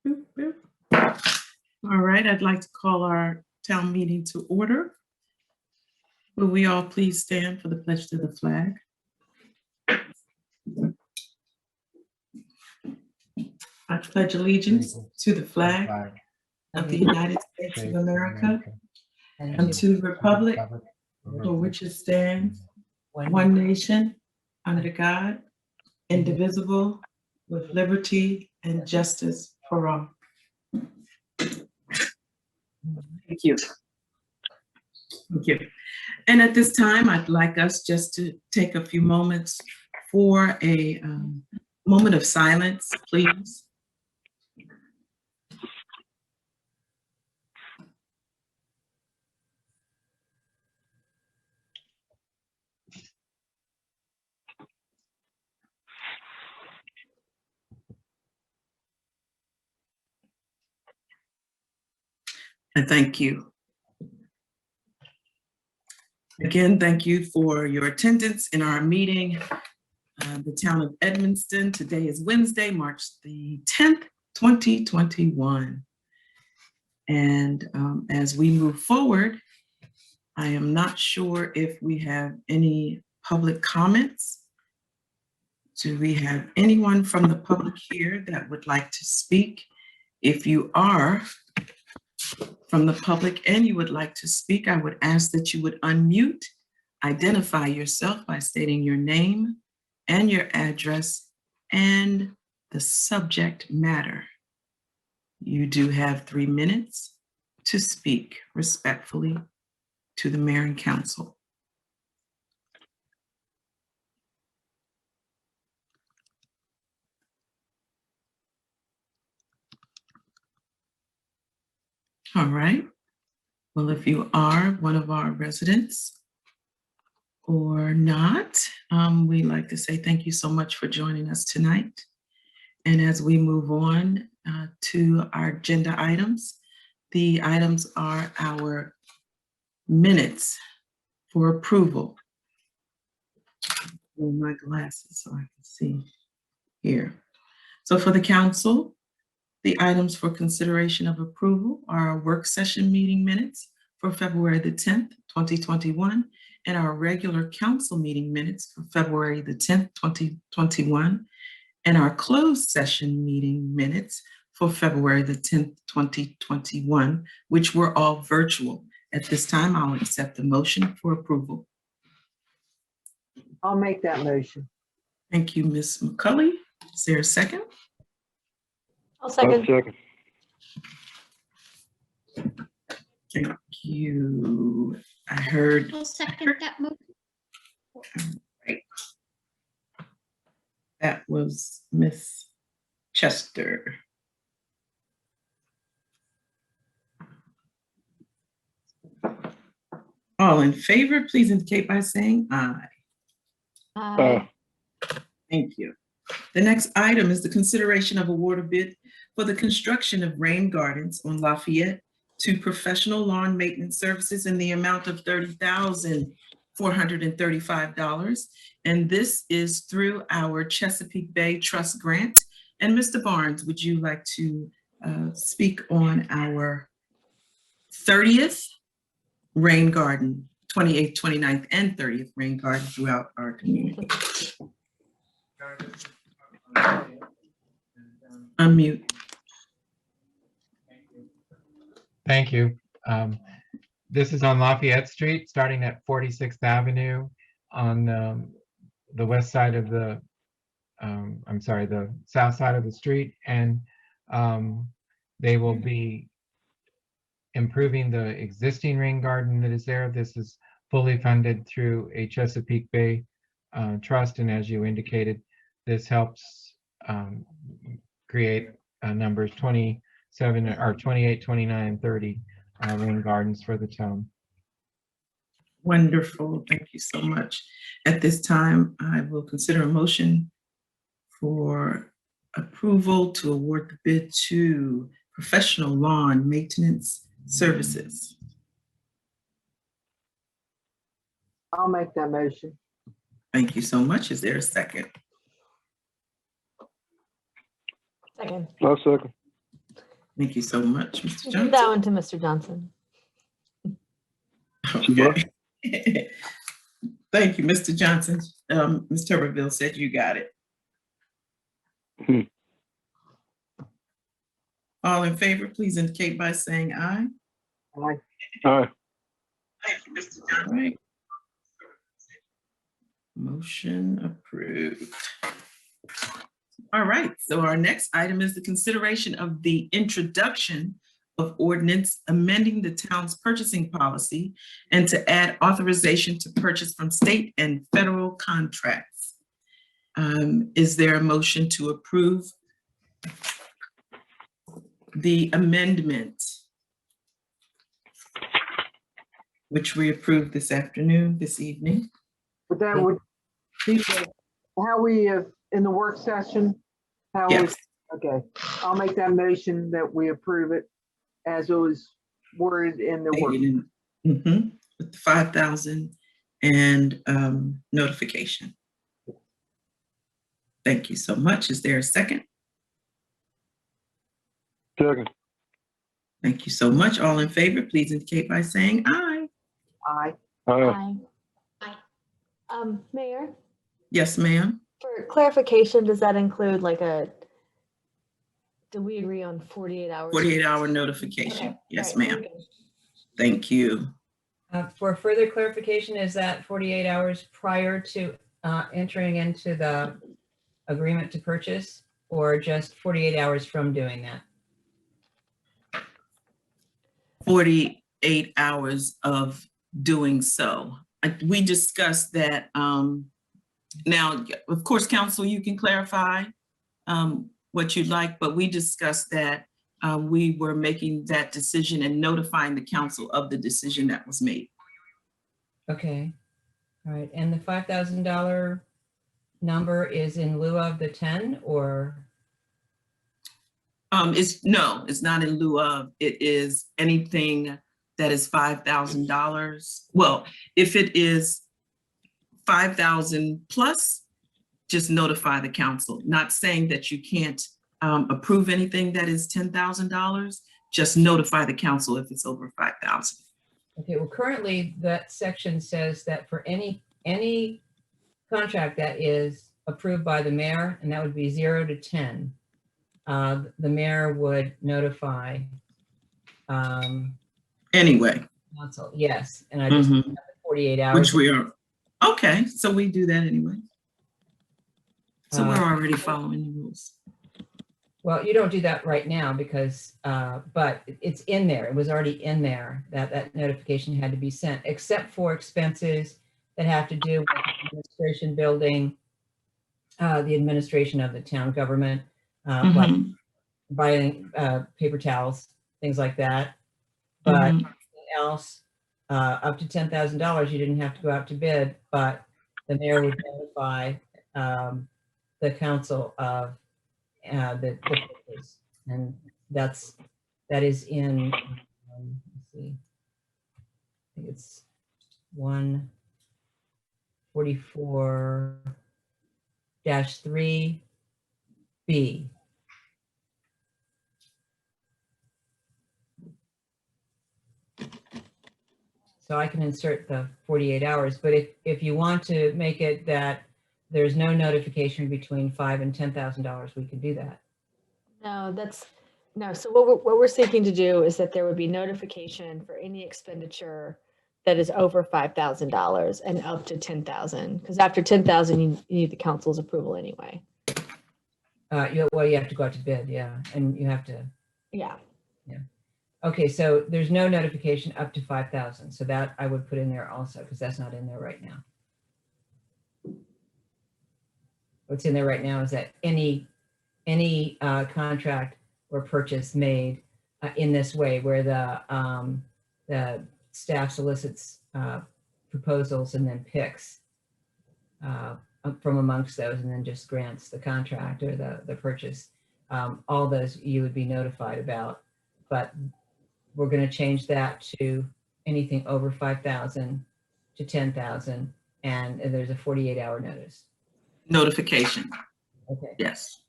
Boop, boop. All right, I'd like to call our town meeting to order. Will we all please stand for the pledge to the flag? I pledge allegiance to the flag of the United States of America and to the republic for which it stands, one nation, under God, indivisible, with liberty and justice for all. Thank you. Thank you. And at this time, I'd like us just to take a few moments for a moment of silence, please. And thank you. Again, thank you for your attendance in our meeting, the town of Edmonston. Today is Wednesday, March the 10th, 2021. And as we move forward, I am not sure if we have any public comments. Do we have anyone from the public here that would like to speak? If you are from the public and you would like to speak, I would ask that you would unmute, identify yourself by stating your name and your address and the subject matter. You do have 3 minutes to speak respectfully to the mayor and council. All right. Well, if you are one of our residents or not, we'd like to say thank you so much for joining us tonight. And as we move on to our agenda items, the items are our minutes for approval. Oh, my glasses so I can see here. So for the council, the items for consideration of approval are our work session meeting minutes for February the 10th, 2021, and our regular council meeting minutes for February the 10th, 2021, and our closed session meeting minutes for February the 10th, 2021, which were all virtual. At this time, I'll accept the motion for approval. I'll make that motion. Thank you, Ms. McCulley. Is there a second? I'll second. Thank you. I heard. I'll second that motion. Right. That was Miss Chester. All in favor, please indicate by saying aye. Thank you. The next item is the consideration of award of bid for the construction of rain gardens on Lafayette to professional lawn maintenance services in the amount of $30,435. And this is through our Chesapeake Bay Trust Grant. And Mr. Barnes, would you like to speak on our 30th rain garden, 28th, 29th, and 30th rain garden throughout our community? Unmute. Thank you. This is on Lafayette Street, starting at 46th Avenue on the west side of the, the south side of the street. And they will be improving the existing rain garden that is there. This is fully funded through a Chesapeake Bay Trust. And as you indicated, this helps create numbers 27 or 28, 29, 30 rain gardens for the town. Wonderful. Thank you so much. At this time, I will consider a motion for approval to award the bid to Professional Lawn Maintenance Services. I'll make that motion. Thank you so much. Is there a second? Second. I'll second. Thank you so much, Mr. Give Johnson. that one to Mr. Johnson. Okay. Thank you, Mr. Johnson. Ms. Tuberville said you got it. Hmm. All in favor, please indicate by saying aye. Aye. Aye. Thank you, Mr. Johnson. All right. Motion approved. All right, so our next item is the consideration of the introduction of ordinance amending the town's purchasing policy and to add authorization to purchase from state and federal contracts. Is there a motion to approve the amendment, which we approved this evening? But that would be how we, in the work session, how we, Yes, okay. I'll make that motion that we approve it as it was worded in the work. with the 5,000 and notification. Thank you so much. Is there a second? Second. Thank you so much. All in favor, please indicate by saying aye. Aye. Aye. Aye. Mayor, Yes, ma'am. for clarification, does that include like do we agree on 48 hours? 48-hour notification. Okay, Yes, all right, ma'am. we're good. Thank you. For further clarification, is that 48 hours prior to entering into the agreement to purchase, or just 48 hours from doing that? 48 hours of doing so. We discussed that. Now, of course, council, you can clarify what you'd like, but we discussed that we were making that decision and notifying the council of the decision that was made. Okay, all right, and the $5,000 number is in lieu of the 10, or? No, it's not in lieu of. It is anything that is $5,000. Well, if it is 5,000 plus, just notify the council. Not saying that you can't approve anything that is $10,000. Just notify the council if it's over 5,000. Okay, well, currently that section says that for any contract that is approved by the mayor, and that would be 0 to 10, the mayor would notify Anyway, council. Yes, and I just mhm, have the 48 hours. which we are, okay, so we do that anyway. So we're already following the rules. Well, you don't do that right now because, but it's in there. It was already in there that that notification had to be sent, except for expenses that have to do with the administration building, the administration of the town government, like Mhm, buying paper towels, things like that. But mhm. anything else, up to $10,000, you didn't have to go out to bid, but the mayor would notify the council of the purchase. And that is in, let's see, I think it's 144-3B. So I can insert the 48 hours, but if you want to make it that there's no notification between $5,000 and $10,000, we can do that. No, so what we're seeking to do is that there would be notification for any expenditure that is over $5,000 and up to 10,000, because after 10,000, you need the council's approval anyway. Well, you have to go out to bid, yeah, and you have to. Yeah. Okay, so there's no notification up to 5,000. So that I would put in there also, because that's not in there right now. What's in there right now is that any contract or purchase made in this way, where the staff solicits proposals and then picks from amongst those, and then just grants the contract or the purchase. All those you would be notified about, but we're going to change that to anything over 5,000 to 10,000, and there's a 48-hour notice. Notification, Okay. yes.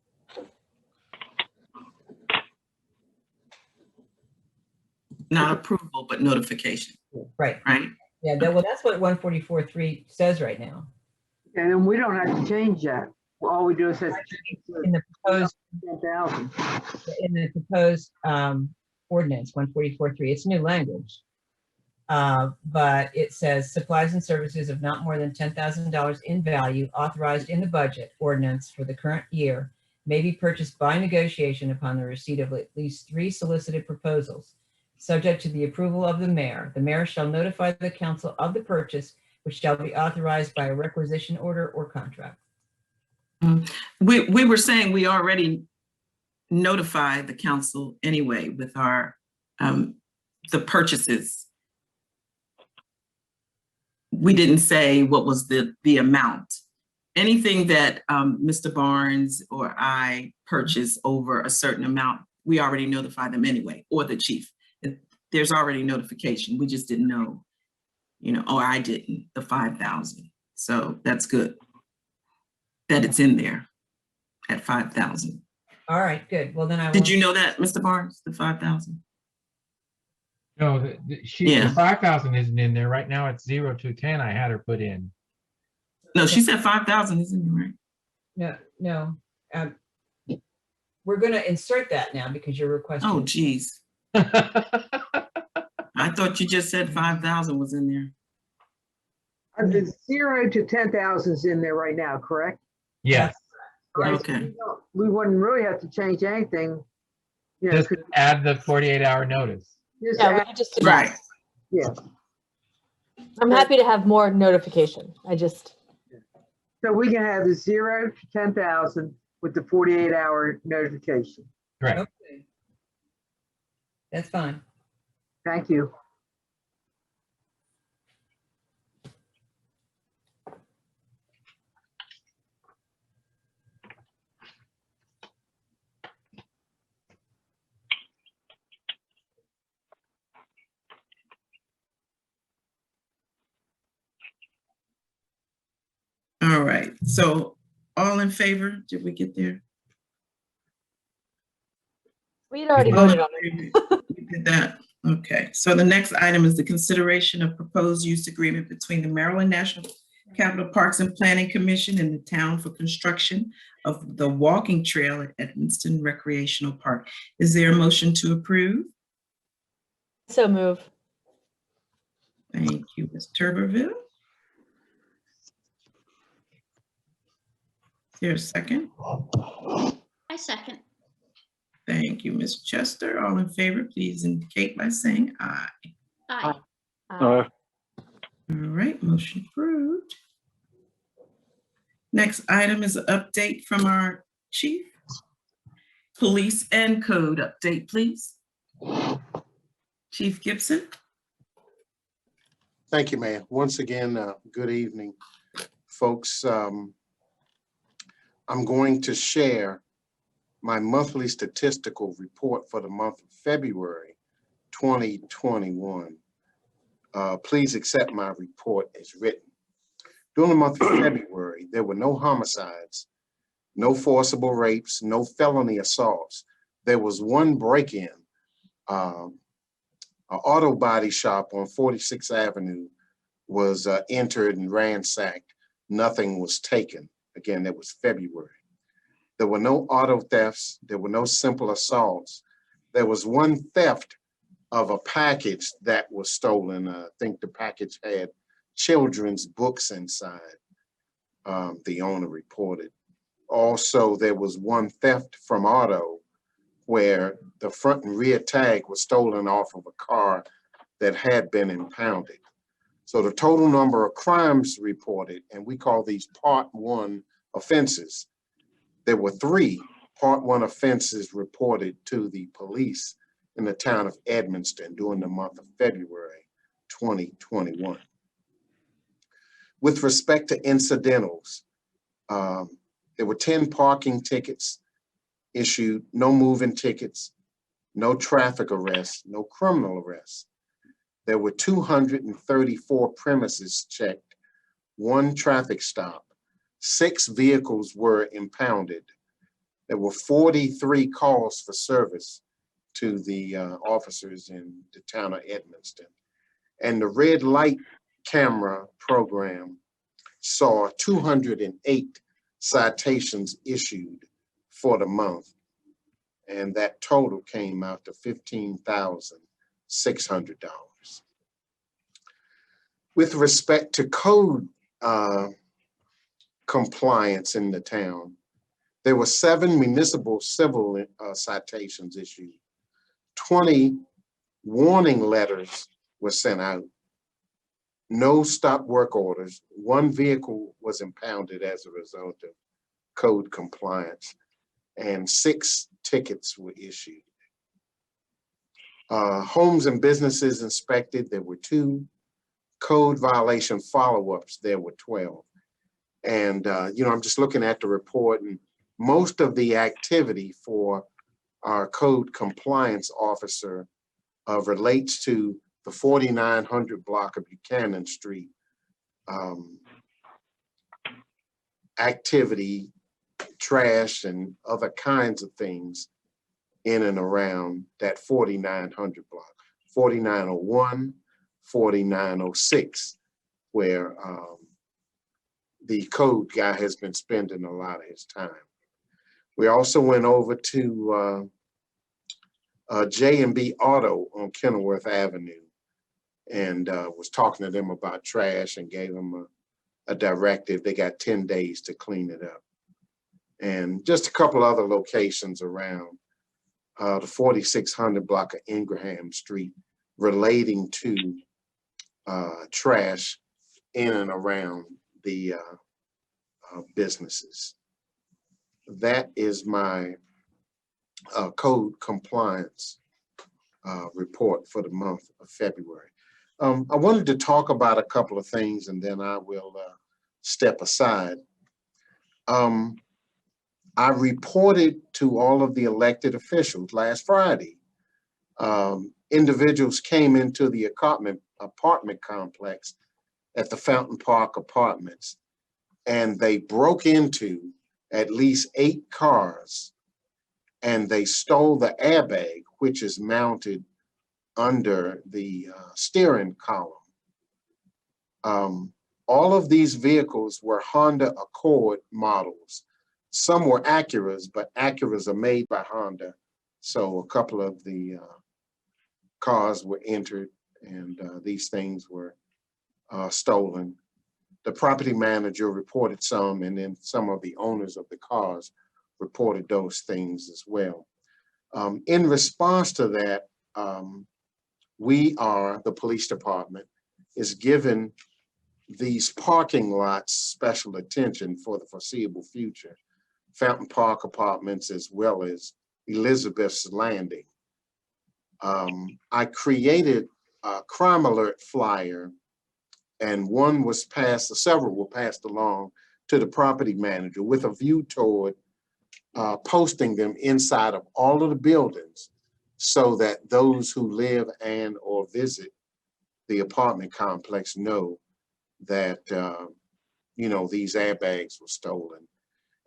Not approval, but notification, Right. right? Yeah, well, that's what 144.3 says right now. And then we don't have to change that. All we do is say In the proposed 10,000. ordinance 144.3, it's new language. But it says supplies and services of not more than $10,000 in value authorized in the budget ordinance for the current year may be purchased by negotiation upon the receipt of at least 3 solicited proposals, subject to the approval of the mayor. The mayor shall notify the council of the purchase, which shall be authorized by a requisition order or contract. We were saying we already notified the council anyway with our, the purchases. We didn't say what was the amount. Anything that Mr. Barnes or I purchase over a certain amount, we already notify them anyway, or the chief. There's already notification. We just didn't know, or I didn't, the 5,000. So that's good that it's in there at 5,000. All right, good. Well, then I will. Did you know that, Mr. Barnes, the 5,000? No, the 5,000 isn't in there. Right now it's 0 to 10 I had her put in. No, she said 5,000 isn't it, right? No. We're going to insert that now because you're requesting. Oh, geez. I thought you just said 5,000 was in there. The 0 to 10,000 is in there right now, correct? Yes, Right, so Okay. we wouldn't really have to change anything. just add the 48-hour notice. just Yeah, add- we could just do that. Right. Yeah, I'm happy to have more notification. so we can have the 0 to 10,000 with the 48-hour notification. Correct. Okay. That's fine. Thank you. All right. So all in favor? Did we get there? We had already All in voted on it. favor? We did that. Okay. So the next item is the consideration of proposed use agreement between the Maryland National Capital Parks and Planning Commission and the town for construction of the walking trail at Edmonston Recreational Park. Is there a motion to approve? So move. Thank you, Ms. Turberville. Is there a second? I second. Thank you, Ms. Chester. All in favor, please indicate by saying aye. Aye. Aye. All right, motion approved. Next item is an update from our chief. Police and code update, please. Chief Gibson. Thank you, Mayor. Once again, good evening, folks. I'm going to share my monthly statistical report for the month of February 2021. Please accept my report as written. During the month of February, there were no homicides, no forcible rapes, no felony assaults. There was one break-in. An auto body shop on 46th Avenue was entered and ransacked. Nothing was taken. Again, that was February. There were no auto thefts. There were no simple assaults. There was one theft of a package that was stolen. I think the package had children's books inside, the owner reported. Also, there was one theft from auto where the front and rear tag was stolen off of a car that had been impounded. So the total number of crimes reported, and we call these Part 1 offenses, there were 3 Part 1 offenses reported to the police in the town of Edmonston during the month of February 2021. With respect to incidentals, there were 10 parking tickets issued, no moving tickets, no traffic arrests, no criminal arrests. There were 234 premises checked, 1 traffic stop, 6 vehicles were impounded. There were 43 calls for service, to the officers in the town of Edmiston. And the red light camera program saw 208 citations issued for the month. And that total came out to $15,600. With respect to code compliance in the town, there were 7 municipal civil citations issued. 20 warning letters were sent out. No stop work orders. 1 vehicle was impounded as a result of code compliance, and 6 tickets were issued. Homes and businesses inspected, there were 2. Code violation follow-ups, there were 12. And, I'm just looking at the report, and most of the activity for our code compliance officer relates to the 4900 block of Buchanan Street activity, trash and other kinds of things in and around that 4900 block, 4901, 4906, where the code guy has been spending a lot of his time. We also went over to J&B Auto on Kenilworth Avenue and was talking to them about trash and gave them a directive. They got 10 days to clean it up. And just a couple other locations around the 4600 block of Ingraham Street relating to trash in and around the businesses. That is my code compliance report for the month of February. I wanted to talk about a couple of things and then I will step aside. I reported to all of the elected officials last Friday. Individuals came into the apartment complex at the Fountain Park Apartments, and they broke into at least 8 cars, and they stole the airbag, which is mounted under the steering column. All of these vehicles were Honda Accord models. Some were Acuras, but Acuras are made by Honda. So a couple of the cars were entered and these things were stolen. The property manager reported some, and then some of the owners of the cars reported those things as well. In response to that, the police department is given these parking lots special attention for the foreseeable future. Fountain Park Apartments as well as Elizabeth's Landing. I created a crime alert flyer, and several were passed along to the property manager with a view toward posting them inside of all of the buildings so that those who live and or visit the apartment complex know that these airbags were stolen.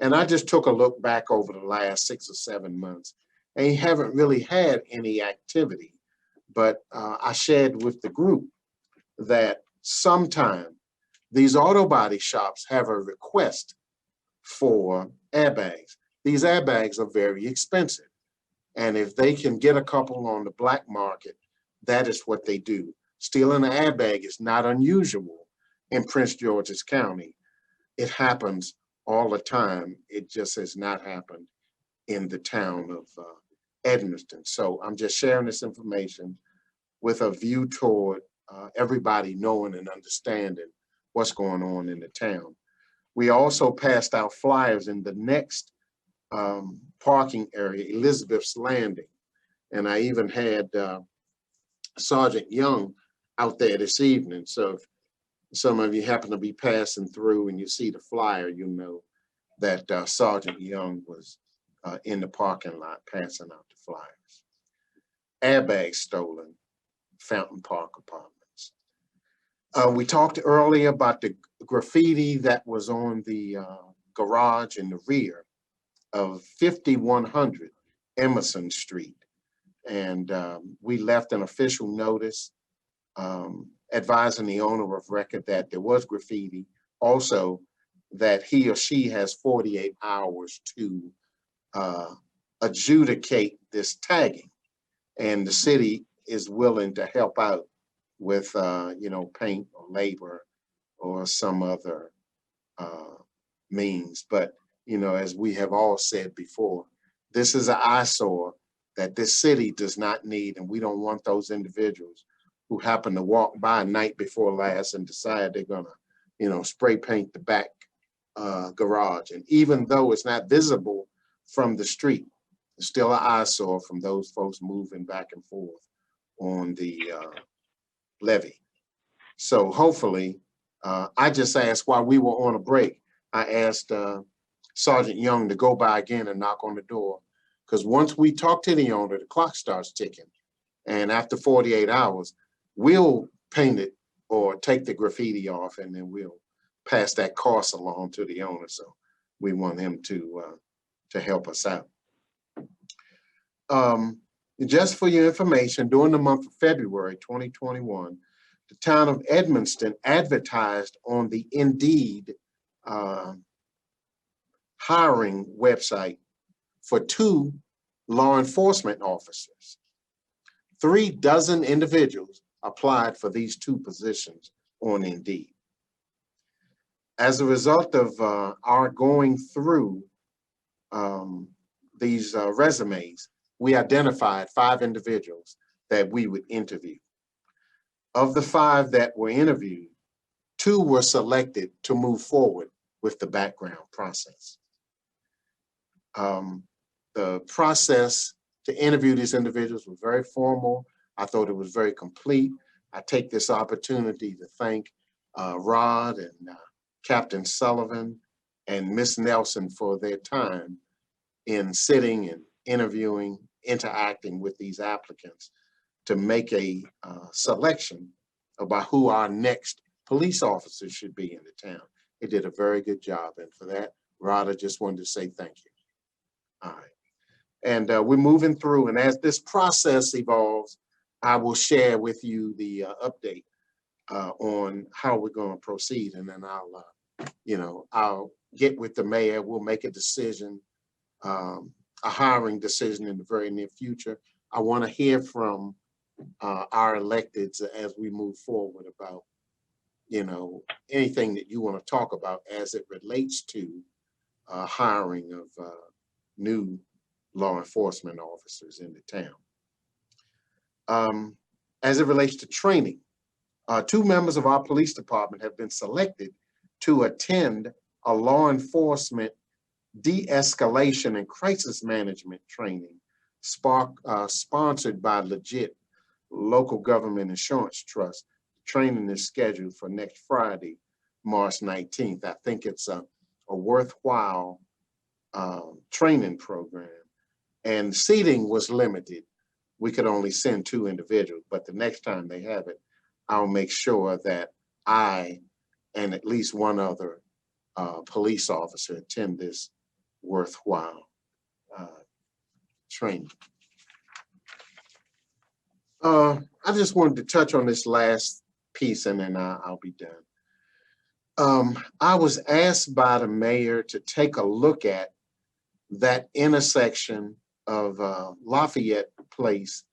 And I just took a look back over the last 6 or 7 months, and you haven't really had any activity. But I shared with the group that sometime these auto body shops have a request for airbags. These airbags are very expensive. And if they can get a couple on the black market, that is what they do. Stealing an airbag is not unusual in Prince George's County. It happens all the time. It just has not happened in the town of Edmiston. So I'm just sharing this information with a view toward everybody knowing and understanding what's going on in the town. We also passed out flyers in the next parking area, Elizabeth's Landing. And I even had Sergeant Young out there this evening. So if some of you happen to be passing through and you see the flyer, you know that Sergeant Young was in the parking lot passing out the flyers. Airbags stolen, Fountain Park Apartments. We talked earlier about the graffiti that was on the garage in the rear of 5100 Emerson Street. And we left an official notice advising the owner of record that there was graffiti. Also, that he or she has 48 hours to adjudicate this tagging. And the city is willing to help out with, paint or labor or some other means. But, as we have all said before, this is an eyesore that this city does not need. And we don't want those individuals who happen to walk by night before last and decide they're gonna, spray paint the back garage. And even though it's not visible from the street, it's still an eyesore from those folks moving back and forth on the levee. So hopefully, I just asked while we were on a break, I asked Sergeant Young to go by again and knock on the door. Because once we talk to the owner, the clock starts ticking. And after 48 hours, we'll paint it or take the graffiti off, and then we'll pass that cost along to the owner. So we want him to help us out. Just for your information, during the month of February 2021, the town of Edmonston advertised on the Indeed hiring website for 2 law enforcement officers. 36 individuals applied for these 2 positions on Indeed. As a result of our going through these resumes, we identified 5 individuals that we would interview. Of the 5 that were interviewed, 2 were selected to move forward with the background process. The process to interview these individuals was very formal. I thought it was very complete. I take this opportunity to thank Rod and Captain Sullivan and Miss Nelson for their time in sitting and interviewing, interacting with these applicants to make a selection about who our next police officers should be in the town. They did a very good job, and for that, Rod, I just wanted to say thank you. All right. And we're moving through, and as this process evolves, I will share with you the update on how we're going to proceed, and then I'll get with the mayor. We'll make a decision, a hiring decision in the very near future. I want to hear from our electeds as we move forward about, anything that you want to talk about as it relates to hiring of new law enforcement officers in the town. As it relates to training, 2 members of our police department have been selected to attend a law enforcement de-escalation and crisis management training sponsored by Legit Local Government Insurance Trust. Training is scheduled for next Friday, March 19th. I think it's a worthwhile training program, and seating was limited. We could only send 2 individuals, but the next time they have it, I'll make sure that I and at least 1 other police officer attend this worthwhile training. I just wanted to touch on this last piece, and then I'll be done. I was asked by the mayor to take a look at that intersection of Lafayette Place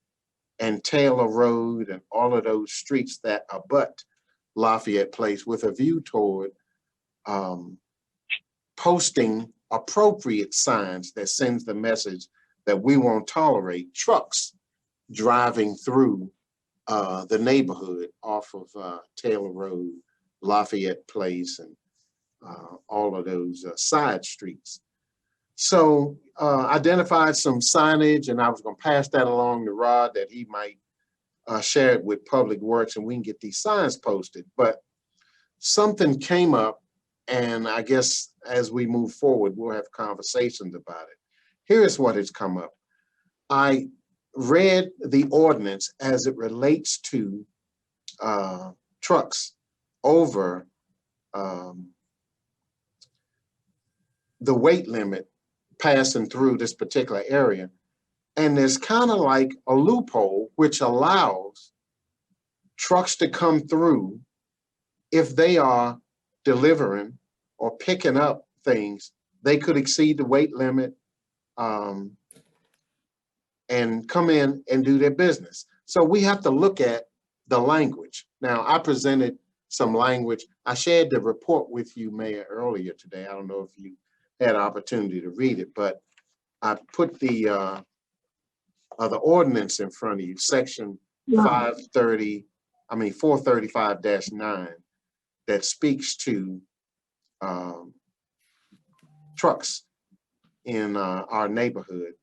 and Taylor Road and all of those streets that abut Lafayette Place, with a view toward posting appropriate signs that sends the message that we won't tolerate trucks driving through the neighborhood off of Taylor Road, Lafayette Place, and all of those side streets. So identified some signage, and I was going to pass that along to Rod that he might share it with Public Works, and we can get these signs posted. But something came up, and I guess as we move forward, we'll have conversations about it. Here's what has come up. I read the ordinance as it relates to trucks over the weight limit passing through this particular area. And there's kind of like a loophole which allows trucks to come through if they are delivering or picking up things. They could exceed the weight limit and come in and do their business. So we have to look at the language. Now, I presented some language. I shared the report with you, Mayor, earlier today. I don't know if you had opportunity to read it, but I put the ordinance in front of you, section 435-9, that speaks to trucks in our neighborhood.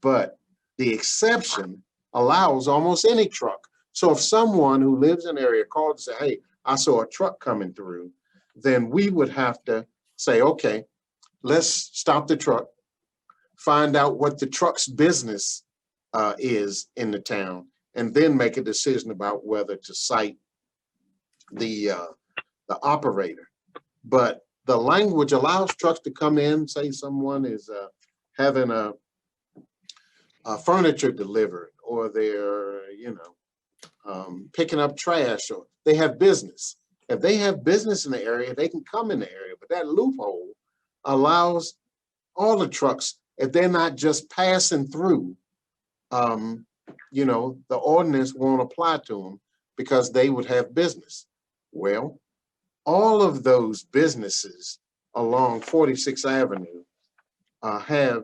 But the exception allows almost any truck. So if someone who lives in an area called and say, hey, I saw a truck coming through, then we would have to say, okay, let's stop the truck, find out what the truck's business is in the town, and then make a decision about whether to cite the operator. But the language allows trucks to come in, say someone is having a furniture delivered, or they're, picking up trash, or they have business. If they have business in the area, they can come in the area. But that loophole allows all the trucks, if they're not just passing through, the ordinance won't apply to them because they would have business. Well, all of those businesses along 46th Avenue have,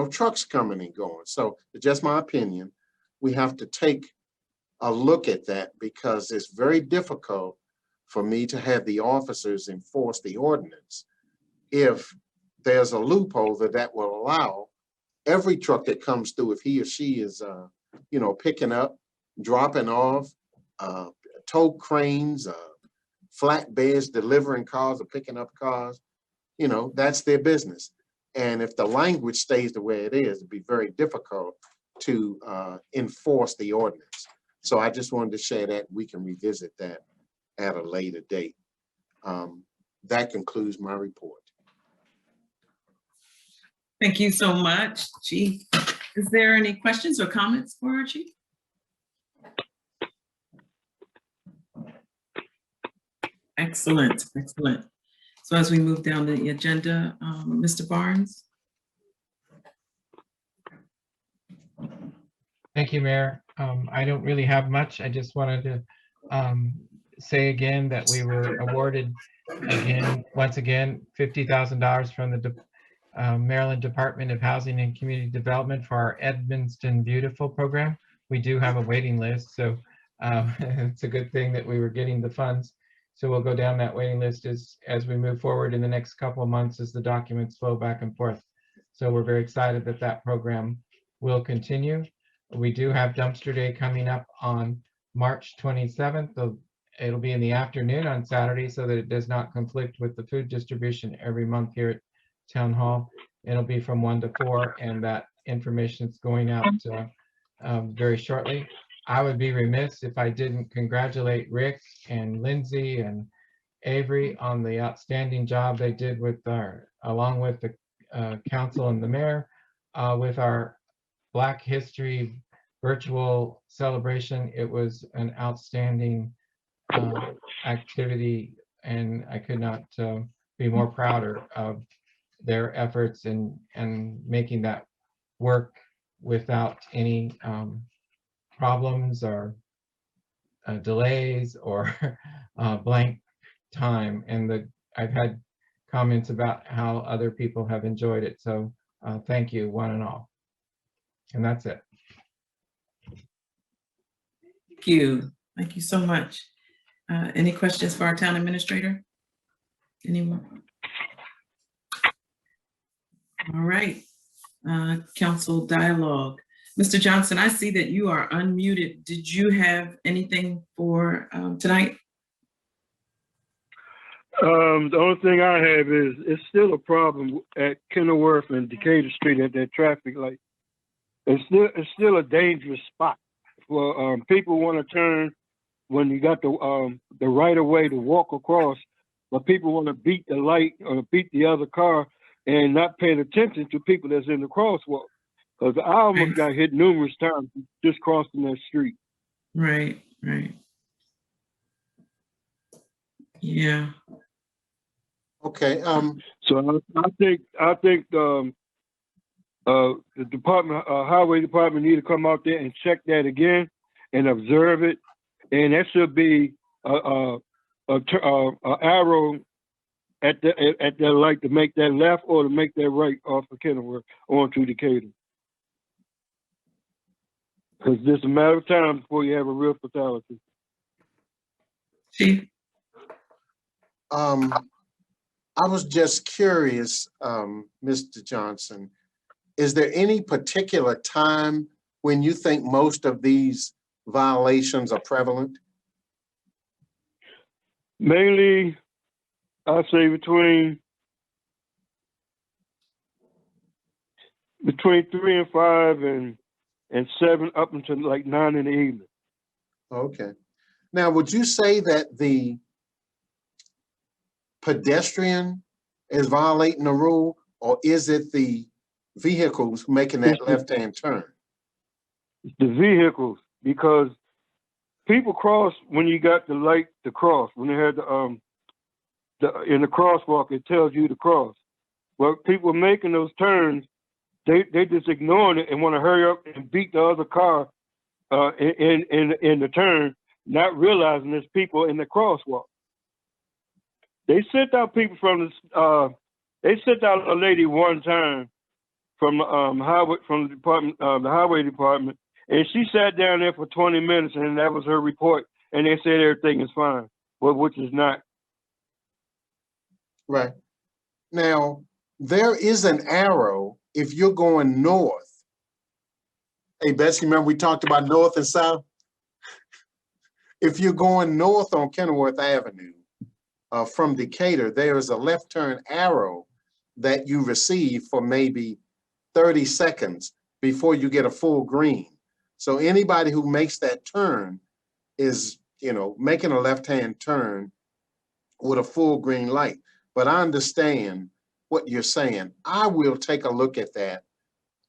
trucks coming and going. So it's just my opinion. We have to take a look at that because it's very difficult for me to have the officers enforce the ordinance if there's a loophole that will allow every truck that comes through, if he or she is, picking up, dropping off, tow cranes, flatbeds, delivering cars or picking up cars, that's their business. And if the language stays the way it is, it'd be very difficult to enforce the ordinance. So I just wanted to share that. We can revisit that at a later date. That concludes my report. Thank you so much, Chief. Is there any questions or comments for our Chief? Excellent, excellent. So as we move down the agenda, Mr. Barnes. Thank you, Mayor. I don't really have much. I just wanted to say again that we were awarded once again, $50,000 from the Maryland Department of Housing and Community Development for our Edmonston Beautiful program. We do have a waiting list, so it's a good thing that we were getting the funds. So we'll go down that waiting list as we move forward in the next couple of months as the documents flow back and forth. So we're very excited that that program will continue. We do have Dumpster Day coming up on March 27th. It'll be in the afternoon on Saturday so that it does not conflict with the food distribution every month here at Town Hall. It'll be from 1 to 4, and that information is going out very shortly. I would be remiss if I didn't congratulate Rick and Lindsay and Avery on the outstanding job they did along with the council and the mayor, with our Black History virtual celebration. It was an outstanding activity, and I could not be more prouder of their efforts in making that work without any problems or delays or blank time. And I've had comments about how other people have enjoyed it. So thank you, one and all. And that's it. Thank you. Thank you so much. Any questions for our town administrator? Anyone? All right. Council dialogue. Mr. Johnson, I see that you are unmuted. Did you have anything for tonight? The only thing I have is it's still a problem at Kenilworth and Decatur Street at that traffic light. It's still a dangerous spot for people want to turn when you got the right of way to walk across, but people want to beat the light or beat the other car and not paying attention to people that's in the crosswalk. Cause I almost got hit numerous times just crossing that street. Right, right. Yeah, Okay, So I think the department, highway department need to come out there and check that again and observe it. And that should be a arrow at the light to make that left or to make that right off of Kenilworth onto Decatur. Because it's a matter of time before you have a real fatality. Chief. I was just curious, Mr. Johnson, is there any particular time when you think most of these violations are prevalent? Mainly, I say between 3 and 5 and 7 up until like 9 in the evening. Okay. Now, would you say that the pedestrian is violating the rule, or is it the vehicles making that left-hand turn? The vehicles, because people cross when you got the light to cross. When they had in the crosswalk, it tells you to cross. Well, people making those turns, they just ignoring it and want to hurry up and beat the other car in the turn, not realizing there's people in the crosswalk. They sent out people from the. They sent out a lady one time from the highway department, and she sat down there for 20 minutes, and that was her report. And they said everything is fine, but which is not. Right. Now, there is an arrow if you're going north. Hey, Betsy, remember we talked about north and south? If you're going north on Kenilworth Avenue from Decatur, there is a left turn arrow that you receive for maybe 30 seconds before you get a full green. So anybody who makes that turn is, making a left-hand turn with a full green light. But I understand what you're saying. I will take a look at that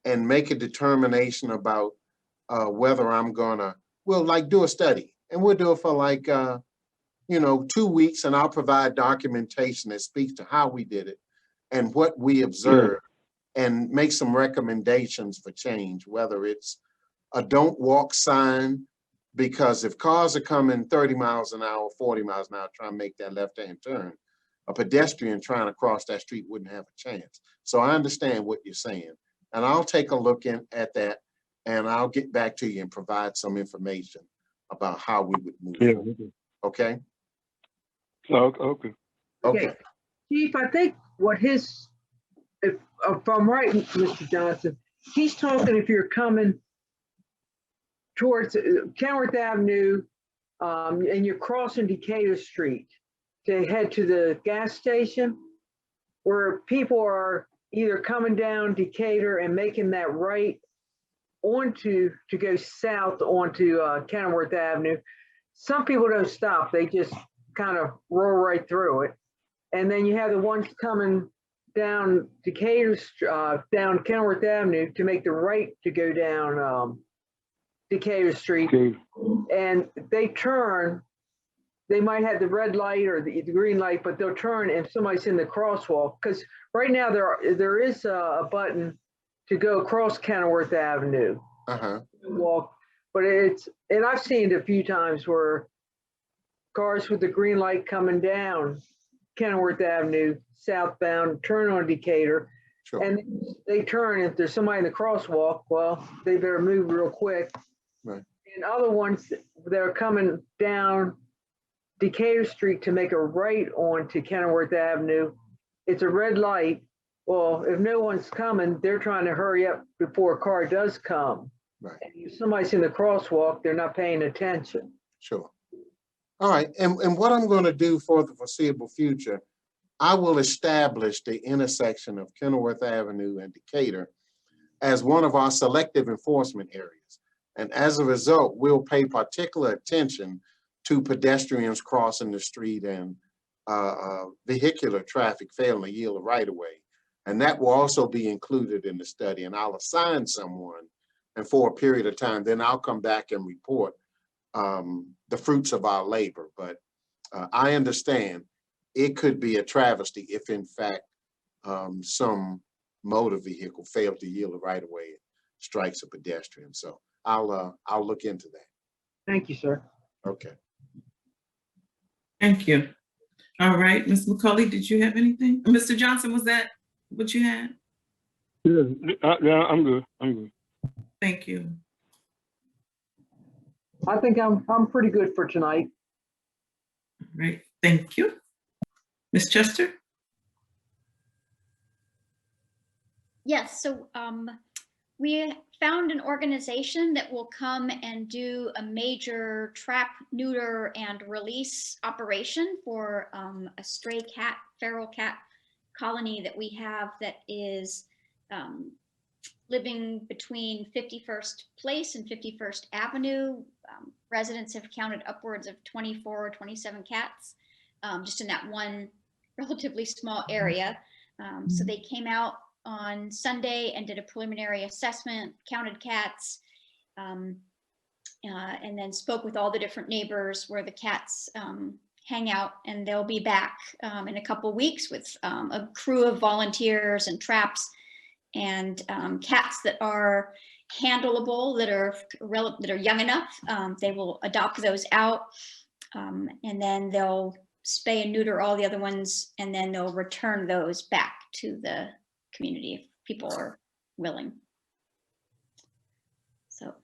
and make a determination about whether I'm gonna, do a study. And we'll do it for 2 weeks, and I'll provide documentation that speaks to how we did it and what we observed, and make some recommendations for change, whether it's a don't walk sign, because if cars are coming 30 miles an hour, 40 miles an hour, trying to make that left-hand turn, a pedestrian trying to cross that street wouldn't have a chance. So I understand what you're saying, and I'll take a look at that, and I'll get back to you and provide some information about how we would move forward. Okay? Okay. Okay. Chief, I think if I'm right, Mr. Johnson, he's talking if you're coming towards Kenilworth Avenue and you're crossing Decatur Street to head to the gas station, where people are either coming down Decatur and making that right to go south onto Kenilworth Avenue. Some people don't stop. They just kind of roll right through it. And then you have the ones coming down down Kenilworth Avenue to make the right to go down Decatur Street. Okay. And they turn, they might have the red light or the green light, but they'll turn if somebody's in the crosswalk. Because right now there is a button to go across Kenilworth Avenue. Walk, but and I've seen it a few times where cars with the green light coming down Kenilworth Avenue southbound turn on Decatur, Sure. and they turn. If there's somebody in the crosswalk, well, they better move real quick. Right. And other ones that are coming down Decatur Street to make a right onto Kenilworth Avenue, it's a red light. Well, if no one's coming, they're trying to hurry up before a car does come. Right. And if somebody's in the crosswalk, they're not paying attention. Sure. All right. And what I'm going to do for the foreseeable future, I will establish the intersection of Kenilworth Avenue and Decatur as one of our selective enforcement areas. And as a result, we'll pay particular attention to pedestrians crossing the street and vehicular traffic failing to yield a right of way. And that will also be included in the study, and I'll assign someone, and for a period of time, then I'll come back and report the fruits of our labor. But I understand it could be a travesty if in fact some motor vehicle failed to yield the right of way and strikes a pedestrian. So I'll look into that. Thank you, sir. Okay. Thank you. All right, Ms. McCauley, did you have anything? Mr. Johnson, was that what you had? Yeah, I'm good. I'm good. Thank you. I think I'm pretty good for tonight. All right, thank you. Ms. Chester? Yes, so we found an organization that will come and do a major trap, neuter, and release operation for a stray cat, feral cat colony that we have that is living between 51st Place and 51st Avenue. Residents have counted upwards of 24 or 27 cats just in that one relatively small area. So they came out on Sunday and did a preliminary assessment, counted cats, and then spoke with all the different neighbors where the cats hang out, and they'll be back in a couple weeks with a crew of volunteers and traps and cats that are handleable, that are young enough. They will adopt those out, and then they'll spay and neuter all the other ones, and then they'll return those back to the community if people are willing. So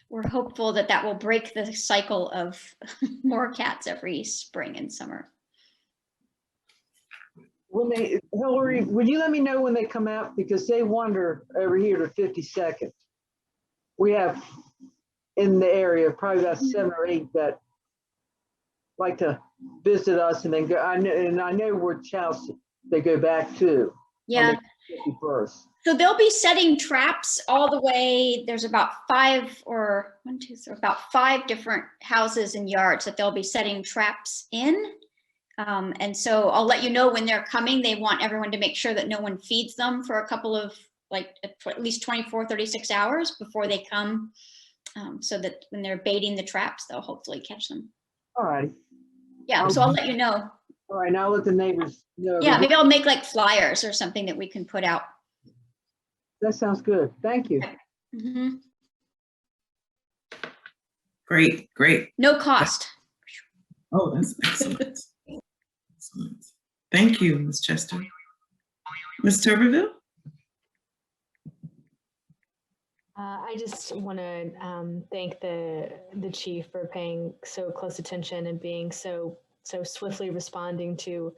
we're hopeful that that will break the cycle of more cats every spring and summer. Hillary, would you let me know when they come out? Because they wander over here to 52nd. We have in the area probably about 7 or 8 that like to visit us and then go. I know which house they go back to. Yeah. 51st. So they'll be setting traps all the way. There's about 5 different houses and yards that they'll be setting traps in. And so I'll let you know when they're coming. They want everyone to make sure that no one feeds them for a couple of at least 24, 36 hours before they come, so that when they're baiting the traps, they'll hopefully catch them. All right. Yeah, so I'll let you know. All right, now let the neighbors know. Yeah, maybe I'll make like flyers or something that we can put out. That sounds good. Thank you. Mhm. Great, great. No cost. Oh, that's excellent. Excellent. Thank you, Ms. Chester. Ms. Tuberville? I just want to thank the chief for paying so close attention and being so swiftly responding to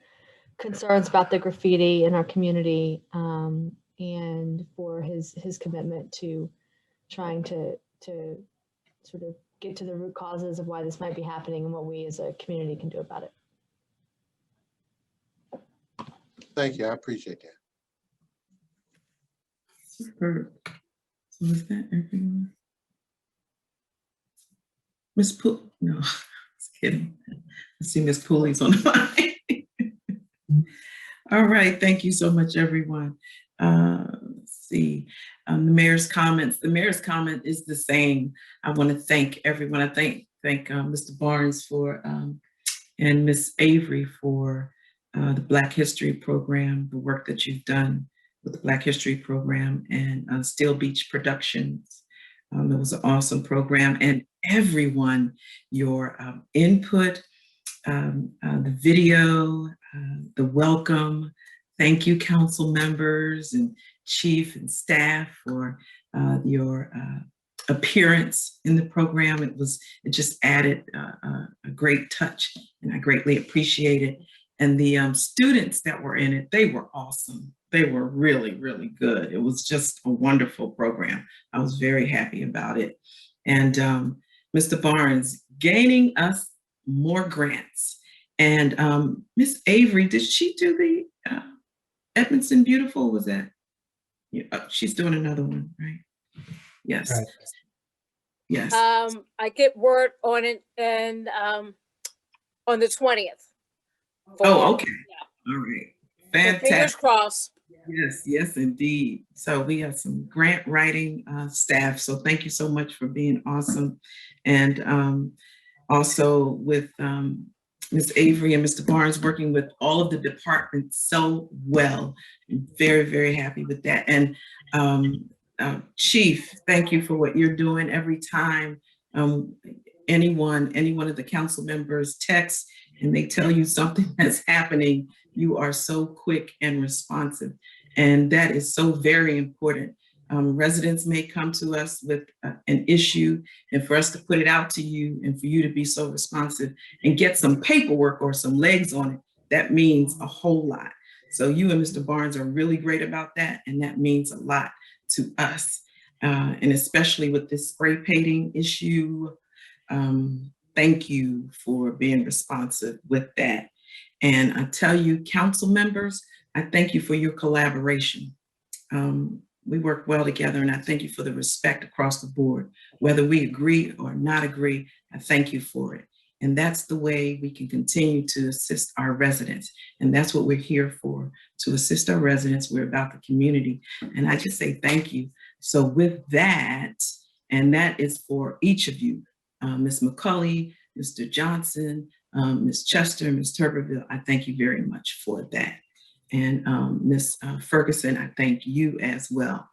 concerns about the graffiti in our community, and for his commitment to trying to sort of get to the root causes of why this might be happening and what we as a community can do about it. Thank you. I appreciate that. Superb. So is that everyone? Miss Poole? No, I was kidding. I see Miss Pooley's on the line. All right, thank you so much, everyone. Let's see, the mayor's comments. The mayor's comment is the same. I want to thank everyone. I thank Mr. Barnes for and Miss Avery for the Black History Program, the work that you've done with the Black History Program and Steel Beach Productions. It was an awesome program, and everyone, your input, the video, the welcome. Thank you, council members and chief and staff for your appearance in the program. It just added a great touch, and I greatly appreciate it. And the students that were in it, they were awesome. They were really, really good. It was just a wonderful program. I was very happy about it. And Mr. Barnes, gaining us more grants. And Miss Avery, did she do the Edmondson Beautiful? Was that? Yeah, she's doing another one, right? Yes. Right. Yes. I get word on it and on the 20th. Oh, okay. Yeah. All right. So fingers Fantastic. crossed. Yes, yes, indeed. So we have some grant writing staff. So thank you so much for being awesome. And also with Ms. Avery and Mr. Barnes working with all of the departments so well. I'm very, very happy with that. And Chief, thank you for what you're doing every time any one of the council members text and they tell you something that's happening. You are so quick and responsive. And that is so very important. Residents may come to us with an issue, and for us to put it out to you and for you to be so responsive and get some paperwork or some legs on it, that means a whole lot. So you and Mr. Barnes are really great about that, and that means a lot to us. And especially with this spray painting issue, thank you for being responsive with that. And I tell you, council members, I thank you for your collaboration. We work well together, and I thank you for the respect across the board. Whether we agree or not agree, I thank you for it. And that's the way we can continue to assist our residents. And that's what we're here for, to assist our residents. We're about the community. And I just say thank you. So with that, and that is for each of you, Ms. McCulley, Mr. Johnson, Ms. Chester, Ms. Turberville, I thank you very much for that. And Ms. Ferguson, I thank you as well.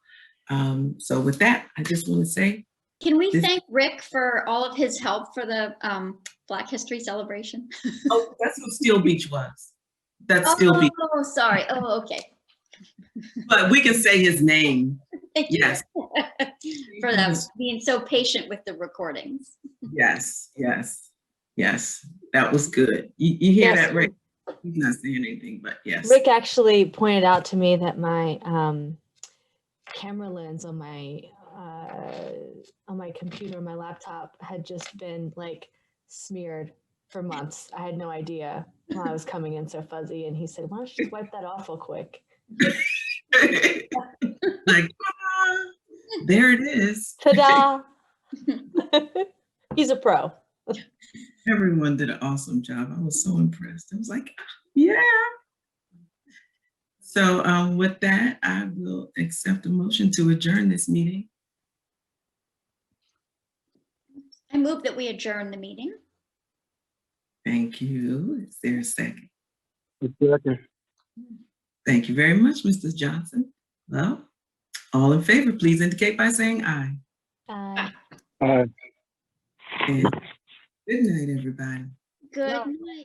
So with that, I just want to say. Can we thank Rick for all of his help for the Black History celebration? Oh, that's what Steel Beach was. That's Steel Beach. Oh, sorry. Oh, okay. But we can say his name. Thank you. Yes. For them being so patient with the recordings. Yes, yes, yes. That was good. You hear Yes. that, Rick? He's not saying anything, but yes. Rick actually pointed out to me that my camera lens on my computer, my laptop, had just been like smeared for months. I had no idea why I was coming in so fuzzy, and he said, "Why don't you just wipe that off real quick?" Like, ah, there it is. Ta-da! He's a pro. Everyone did an awesome job. I was so impressed. I was like, yeah. So with that, I will accept a motion to adjourn this meeting. I move that we adjourn the meeting. Thank you. Is there a second? Second. Thank you very much, Mr. Johnson. Well, all in favor, please indicate by saying aye. And good night, everybody. Good No. night.